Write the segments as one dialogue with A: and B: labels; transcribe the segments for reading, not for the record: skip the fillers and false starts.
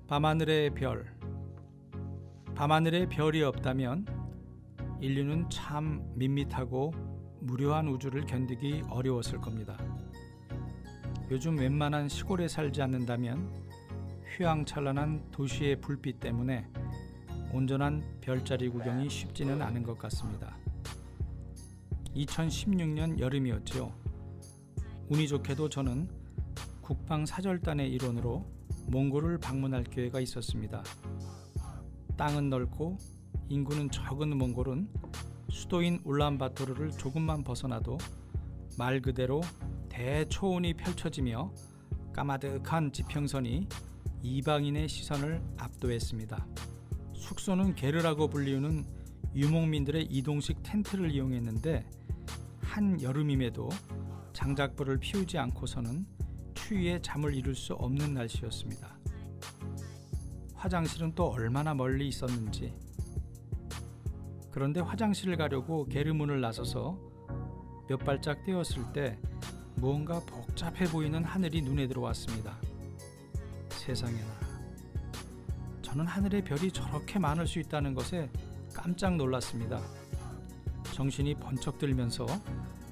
A: 밤하늘의 별. 밤하늘에 별이 없다면 인류는 참 밋밋하고 무료한 우주를 견디기 어려웠을 겁니다. 요즘 웬만한 시골에 살지 않는다면 휘황찬란한 도시의 불빛 때문에 온전한 별자리 구경이 쉽지는 않은 것 같습니다. 2016년 여름이었죠. 운이 좋게도 저는 국방사절단의 일원으로 몽골을 방문할 기회가 있었습니다. 땅은 넓고 인구는 적은 몽골은 수도인 울란바토르를 조금만 벗어나도 말 그대로 대초원이 펼쳐지며 까마득한 지평선이 이방인의 시선을 압도했습니다. 숙소는 게르라고 불리우는 유목민들의 이동식 텐트를 이용했는데 한 여름임에도 장작불을 피우지 않고서는 추위에 잠을 이룰 수 없는 날씨였습니다. 화장실은 또 얼마나 멀리 있었는지. 그런데 화장실을 가려고 게르문을 나서서 몇 발짝 뛰었을 때 무언가 복잡해 보이는 하늘이 눈에 들어왔습니다. 세상에나. 저는 하늘에 별이 저렇게 많을 수 있다는 것에 깜짝 놀랐습니다. 정신이 번쩍 들면서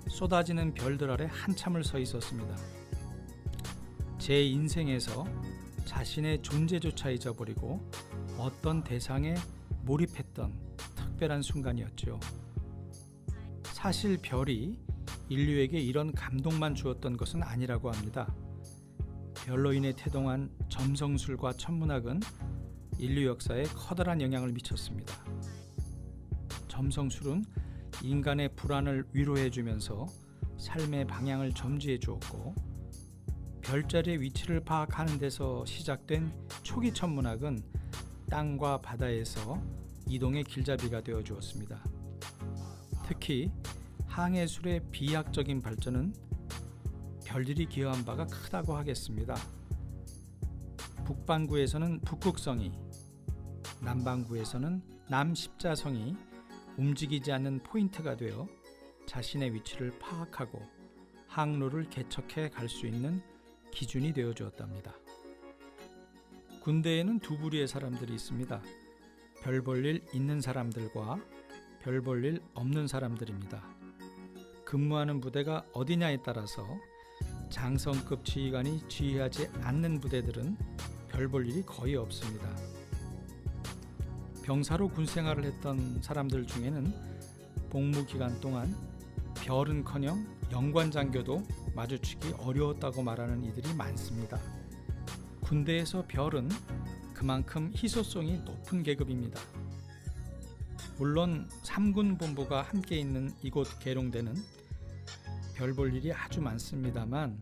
A: 쏟아지는 별들 아래 한참을 서 있었습니다. 제 인생에서 자신의 존재조차 잊어버리고 어떤 대상에 몰입했던 특별한 순간이었죠. 사실 별이 인류에게 이런 감동만 주었던 것은 아니라고 합니다. 별로 인해 태동한 점성술과 천문학은 인류 역사에 커다란 영향을 미쳤습니다. 점성술은 인간의 불안을 위로해주면서 삶의 방향을 점지해 주었고, 별자리의 위치를 파악하는 데서 시작된 초기 천문학은 땅과 바다에서 이동의 길잡이가 되어 주었습니다. 특히 항해술의 비약적인 발전은 별들이 기여한 바가 크다고 하겠습니다. 북반구에서는 북극성이, 남반구에서는 남십자성이 움직이지 않는 포인트가 되어 자신의 위치를 파악하고 항로를 개척해 갈 수 있는 기준이 되어 주었답니다. 군대에는 두 부류의 사람들이 있습니다. 별 볼 일 있는 사람들과 별 볼 일 없는 사람들입니다. 근무하는 부대가 어디냐에 따라서 장성급 지휘관이 지휘하지 않는 부대들은 별 볼 일이 거의 없습니다. 병사로 군생활을 했던 사람들 중에는 복무 기간 동안 별은커녕 영관장교도 마주치기 어려웠다고 말하는 이들이 많습니다. 군대에서 별은 그만큼 희소성이 높은 계급입니다. 물론 3군 본부가 함께 있는 이곳 계룡대는 별 볼 일이 아주 많습니다만,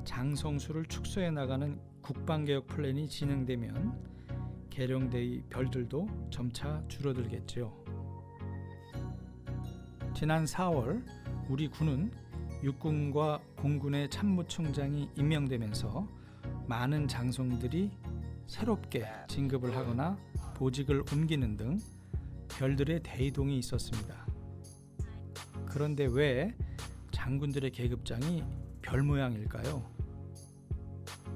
A: 장성수를 축소해 나가는 국방개혁 플랜이 진행되면 계룡대의 별들도 점차 줄어들겠죠. 지난 4월 우리 군은 육군과 공군의 참모총장이 임명되면서 많은 장성들이 새롭게 진급을 하거나 보직을 옮기는 등 별들의 대이동이 있었습니다. 그런데 왜 장군들의 계급장이 별 모양일까요?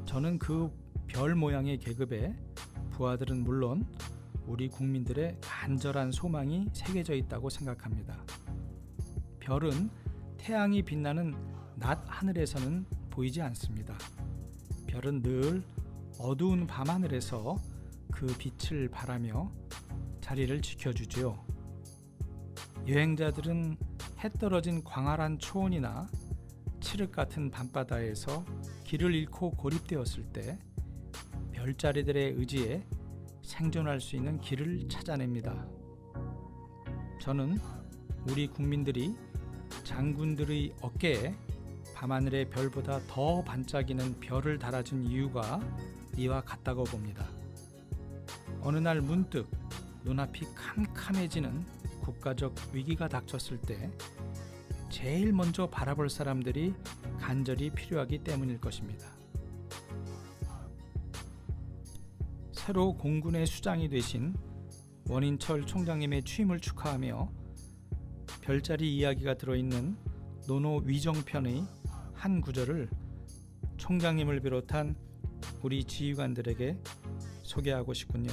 A: 저는 그 별 모양의 계급에 부하들은 물론 우리 국민들의 간절한 소망이 새겨져 있다고 생각합니다. 별은 태양이 빛나는 낮 하늘에서는 보이지 않습니다. 별은 늘 어두운 밤하늘에서 그 빛을 발하며 자리를 지켜주죠. 여행자들은 해 떨어진 광활한 초원이나 칠흑 같은 밤바다에서 길을 잃고 고립되었을 때 별자리들의 의지에 생존할 수 있는 길을 찾아냅니다. 저는 우리 국민들이 장군들의 어깨에 밤하늘의 별보다 더 반짝이는 별을 달아준 이유가 이와 같다고 봅니다. 어느 날 문득 눈앞이 캄캄해지는 국가적 위기가 닥쳤을 때 제일 먼저 바라볼 사람들이 간절히 필요하기 때문일 것입니다. 새로 공군의 수장이 되신 원인철 총장님의 취임을 축하하며 별자리 이야기가 들어있는 노노 위정편의 한 구절을 총장님을 비롯한 우리 지휘관들에게 소개하고 싶군요.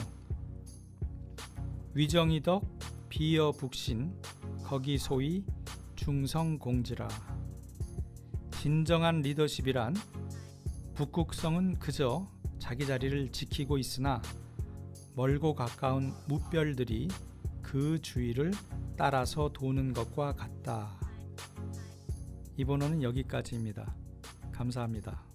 A: 위정이덕 비여북신 거기 소위 중성공지라. 진정한 리더십이란 북극성은 그저 자기 자리를 지키고 있으나 멀고 가까운 무별들이 그 주위를 따라서 도는 것과 같다. 이 번호는 여기까지입니다. 감사합니다.